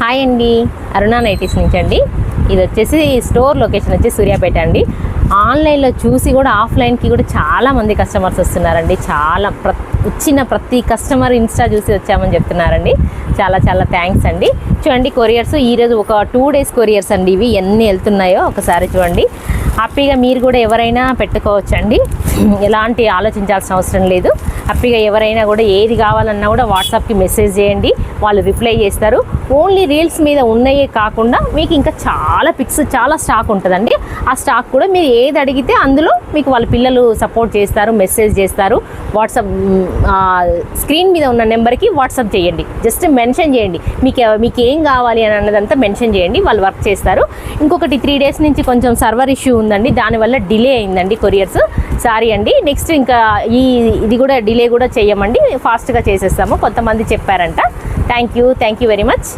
Hi అండి, అరుణ nighties నుంచి అండి. ఇది వచ్చేసి స్టోర్ లొకేషన్ వచ్చి సూర్యాపేట అండి. ఆన్లైన్లో చూసి కూడా ఆఫ్లైన్కి కూడా చాలామంది కస్టమర్స్ వస్తున్నారండి. వచ్చిన ప్రతి కస్టమర్ ఇన్స్టా చూసి వచ్చామని చెప్తున్నారండి. చాలా చాలా థ్యాంక్స్ అండి. చూడండి కొరియర్స్ ఈరోజు ఒక 2 days కొరియర్స్ అండి. ఇవి ఎన్ని వెళ్తున్నాయో ఒకసారి చూడండి. హ్యాపీగా మీరు కూడా ఎవరైనా పెట్టుకోవచ్చండి. ఎలాంటి ఆలోచించాల్సిన అవసరం లేదు. హ్యాపీగా ఎవరైనా కూడా ఏది కావాలన్నా కూడా వాట్సాప్కి మెసేజ్ చేయండి, వాళ్ళు రిప్లై చేస్తారు. ఓన్లీ రీల్స్ మీద ఉన్నాయే కాకుండా మీకు ఇంకా చాలా పిక్స్, చాలా స్టాక్ ఉంటుందండి. ఆ స్టాక్ కూడా మీరు ఏది అడిగితే అందులో మీకు వాళ్ళ పిల్లలు సపోర్ట్ చేస్తారు, మెసేజ్ చేస్తారు. వాట్సాప్ స్క్రీన్ మీద ఉన్న నెంబర్కి వాట్సాప్ చేయండి, జస్ట్ మెన్షన్ చేయండి మీకు ఏం కావాలి అని అన్నదంతా మెన్షన్ చేయండి, వాళ్ళు వర్క్ చేస్తారు. ఇంకొకటి 3 days నుంచి కొంచెం సర్వర్ ఇష్యూ ఉందండి, దానివల్ల డిలే అయిందండి కొరియర్స్. సారీ అండి. నెక్స్ట్ ఇంకా ఇది కూడా డిలే కూడా చేయమండి, ఫాస్ట్గా చేసేస్తాము. కొంతమంది చెప్పారంట. Thank you very much.